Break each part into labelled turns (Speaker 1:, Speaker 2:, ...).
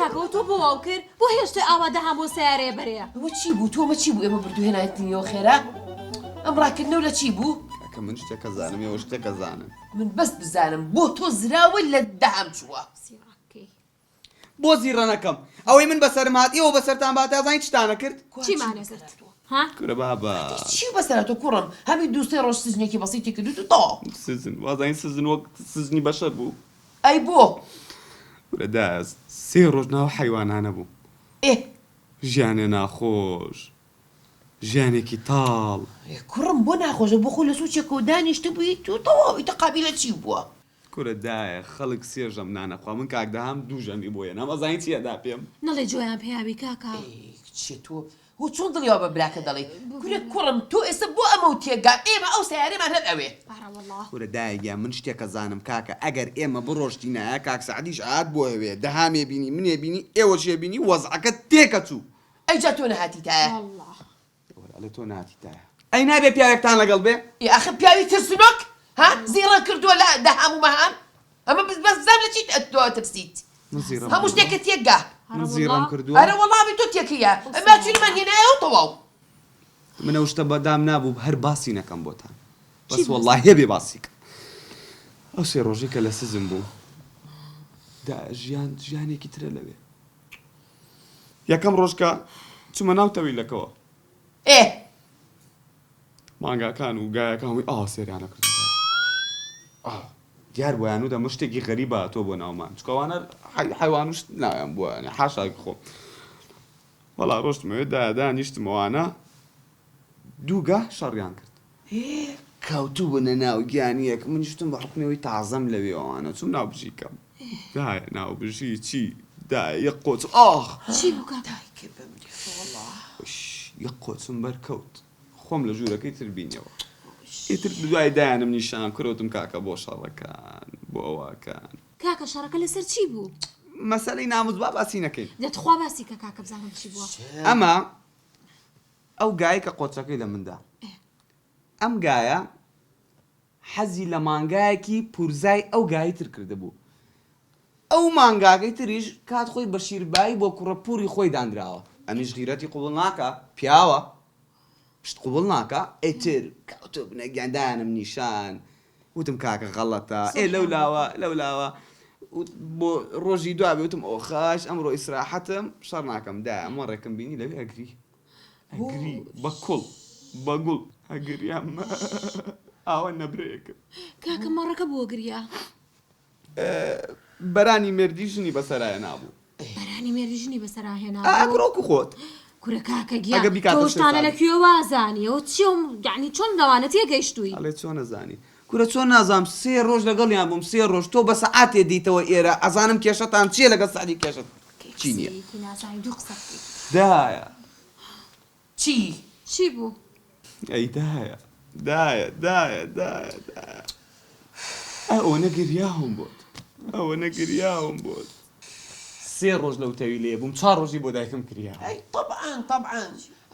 Speaker 1: کاکەوە تۆ بۆ ئەو کرد بۆ هێشتا ئاوادە هەموو سیارێ بەرێ
Speaker 2: ئەوە چی بوو تۆمە چی بوو ئێمە بردوهێنایەتنیەوە خێرا ئەم ڕاکردنەوە لە چی بوو
Speaker 3: کە من شتێکە زانم ێوە شتێکە زانم
Speaker 2: من بەس بزانم بۆ تۆ زراوە لە دەهام چووە
Speaker 3: بۆ زیڕە نەکەم ئەوەی من بەسەرم هات ئێوە بەسەرتان بات ئازانی چتانە کرد
Speaker 1: چیمانە کرد ها
Speaker 3: کورە بابا
Speaker 2: چی بەسەرە تۆ کوڕم هەمی دووسێ ڕۆژ سزنێکی بەسیتی کردوت و تۆ
Speaker 3: سزن وازانی سزن وەک سزنی بەشەر بوو
Speaker 2: ئەی بۆ
Speaker 3: کورە داز سێ ڕۆژ ناو حیوانانە بوو
Speaker 2: ئێ
Speaker 3: ژیانێ ناخۆش ژیانێکی تاڵ
Speaker 2: کوڕم بۆ ناخۆشە بۆ خۆ لە سوچێکەوە دانیشتە بووی تو تەواوی تەقابیلە چی بووە
Speaker 3: کورە دایە خەڵک سێژەم نانەخوا من کاکدەهام دوو ژەمی بۆیە نەمەزانی چیەدا پێم
Speaker 1: نەڵێ جۆیان پێیاوی کاکا
Speaker 2: چێ تۆ هو چۆن دڵیەوە بە براکە دەڵێ کورە کوڕم تۆ ئێستا بۆ ئەمە و تێگا ئێمە ئەو سیارەمان هەر ئەوێ
Speaker 3: کورە دایگە من شتێکە زانم کاکە ئەگەر ئێمە بڕۆشتینایە کاک سعدیش ئاات بۆ هەوێ دەهامێ بینی منێ بینی ئێوە چێ بینی وەزعەکە تێکە چوو
Speaker 2: ئەیجا تۆ نەهاتیتایە
Speaker 3: لە تۆ ناتیتایە ئەی نابێ پیاوێکتان لەگەڵ بێ
Speaker 2: ئاخە پیاوی ترسنۆک ها زیڕە کردووە لە دەهام و مەهام ئەمە بەس زام لە چیت تۆ ترسیت هەموو شتێکە تێکگا
Speaker 3: من زیڕم کردووە
Speaker 2: ئەرە وەڵامی تۆ تێکیە ئەما چونمان هێنایەوە تەواو
Speaker 3: منە شتە بەدام نابوو هەر باسی نەکەم بۆتان بەس وەڵڵاهی هێبێ باسیکە ئەو سێ ڕۆژی کە لە سزم بوو ژیانێکی ترە لەوێ یەکەم ڕۆژکە چمە ناو تەویلەکەوە
Speaker 2: ئێ
Speaker 3: مانگاکان و گایەکان وی سێریانە کردن دیار بۆیان و دەمە شتێکی غەریبە تۆ بۆ ناومان چکەوانە حیوانوش ناویان بووە حاشاکی خۆم وەڵا ڕۆشتمەوێت دانیشتمەوانە دووگە شەڕیان کرد کەوتوو بوونە ناو گیانیەک من شتم بە حکمەوەی تازەم لەوێوانە چوم ناو بژیکەم دایە ناو بژی چی دایە یەک قۆچ
Speaker 1: چی بوو کاکا
Speaker 3: یەک قۆچم بەرکەوت خۆم لە ژوورەکەی تر بینیەوە ئیتر دوای دایانم نیشان کڕۆتم کاکە بۆ شەڕەکان بۆ ئەوەکان
Speaker 1: کاکە شەڕەکە لەسەر چی بوو
Speaker 3: مەسەلەی ناموزبا باسی نەکەین
Speaker 1: دەتخوا باسی کە کاکە بزانم چی بووە
Speaker 3: ئەمە ئەو گای کە قۆچەکەی لە مندا ئەم گایە حەزی لە مانگایەکی پورزای ئەو گایی تر کرده بوو ئەو مانگاکەی تریش کات خۆی بە شیربایی بۆ کوڕەپوری خۆی دانراوە ئەمیش غیرەتی قوبڵ ناکە پیاوە پشت قوبڵ ناکە ئیتر کەوتۆ بنە گیاندانم نیشان وتم کاکە غەڵەتە لەولاوە بۆ ڕۆژی دوابێ وتم ئۆخاش ئەمڕۆ ئیسراحەتم شەڕ ناکەم دا ئەمە ڕێکم بینی لەوێ ئەگری بە کوڵ بە گوڵ ئەگریام ئاوە نەبرێکم
Speaker 1: کاکە مەڕەکە بۆ گریا
Speaker 3: بەرانی مێردیژنی بەسەرایە نابوو
Speaker 1: بەرانی مێردیژنی بەسەراهێنا
Speaker 3: ئەگرۆک خۆت
Speaker 1: کورە کاکە گیا تۆشتانە لەکوێ وازانیەوە چیم یعنی چۆن دەوانە تێگەیشتووی
Speaker 3: ئەڵێ چۆن نەزانی کورە چۆن نازام سێ ڕۆژ لەگەڵیان بووم سێ ڕۆژ تۆ بە سەعاتێ دیتەوە ئێرە ئەزانم کێشەتان چیە لەگەڵ سعدی کێشت چی نییە دایە
Speaker 1: چی بوو
Speaker 3: ئەی دایە ئەوە نەگریاهم بۆت سێ ڕۆژ لەو تەوی لێ بووم چوار ڕۆژی بۆ دایکم کریا
Speaker 2: طبعاً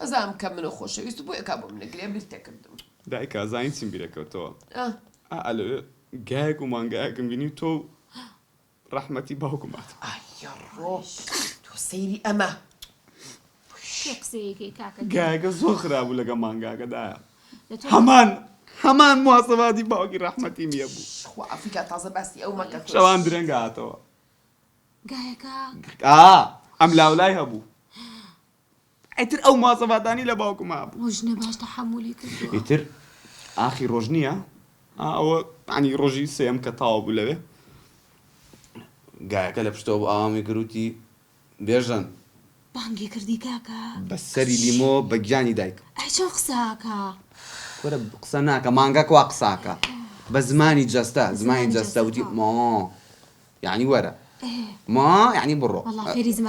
Speaker 2: ئەزانم کە منە خۆشەویست بۆ یەکا بۆ منەگرێ بیرتەکردم
Speaker 3: دایکە ئازانی چیم بیرەکەوتەوە ئەلێ گایەک و مانگایەکم بینی تۆ ڕەحمەتی باوکم هات
Speaker 2: ئایڕۆ تۆ سەیری ئەمە
Speaker 3: گایەکە زۆر خرابوو لەگە مانگاکەدایە هەمان مواسەباتی باوکی ڕەحمەتی میە بوو
Speaker 2: خوا ئەفریقا تازە باسی ئەو مەکە
Speaker 3: شەوان درەنگە هاتەوە
Speaker 1: گایەکە
Speaker 3: ئەم لاولای هەبوو ئیتر ئەو مواسەباتانی لە باوکم هابوو
Speaker 1: ڕۆژنە باش تەحەمولی کردووە
Speaker 3: ئیتر ئاخی ڕۆژ نییە ئەوە عنی ڕۆژی سێم کە تاوە بوو لەوێ گایەکە لە پشتەوە بۆ ئاوامی گروتی بێژن
Speaker 1: بانگی کردی کاکە
Speaker 3: بەسەری لیمۆ بە گیانی دایک
Speaker 1: ئەی چۆن قساکە
Speaker 3: وەرە قسە ناکە مانگاکوا قساکە بە زمانی جەستە وتی ما یعنی وەرە ما یعنی بڕۆ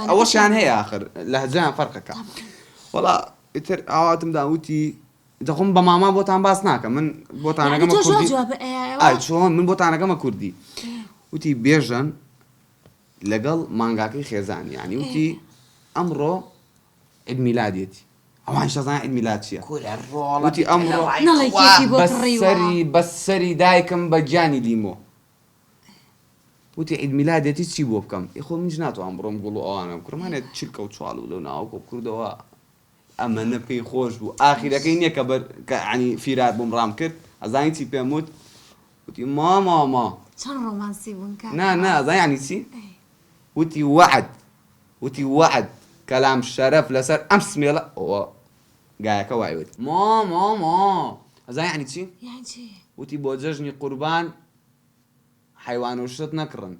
Speaker 3: ئەوەشیان هەیە آخر لەهجەیان فەرقەکە وەڵا ئیتر ئاواتم داوتی دەخۆم بە ماما بۆتان باس ناکە من بۆتانەکەمە کوردی ئای چۆن من بۆتانەکەمە کوردی وتی بێژن لەگەڵ مانگاکەی خێزان یعنی وتی ئەمڕۆ عید میلادێتی ئەوان شەزان عید میلاد چییە وتی ئەمڕۆ بەسەری دایکم بە گیانی لیمۆ وتی عید میلادێتی چی بۆ بکەم خۆ منیش ناتوانم بڕۆم گوڵ و ئەوانە بکڕمانێت چرکە و چواڵ و لەو ناوکۆ بکردەوە ئەمە نەپێی خۆش بوو ئاخیرەکەی نییە کە عنی فیرات بۆم ڕام کرد ئەزانی چی پێم وت وتی ماما
Speaker 1: چەند ڕۆمانسی بوون کە
Speaker 3: نا ئەزانی عنی چی وتی وعد کەلام شەرەف لەسەر ئەم سمێڵە ئەوە گایەکە وای وت ماما ئەزانی عنی چی
Speaker 1: یان چی
Speaker 3: وتی بۆ جەژنی قوربان حیوان و شت نەکڕن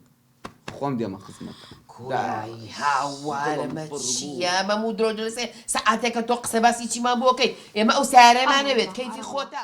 Speaker 3: خۆم دێمە خزمەتە
Speaker 2: کوڕی هاوارمە چیە مەموو درۆ درسێ سەعاتێکە تۆ قسە باسی چیمان بۆکەی ئێمە ئەو سارەمانەوێت کەیفی خۆتە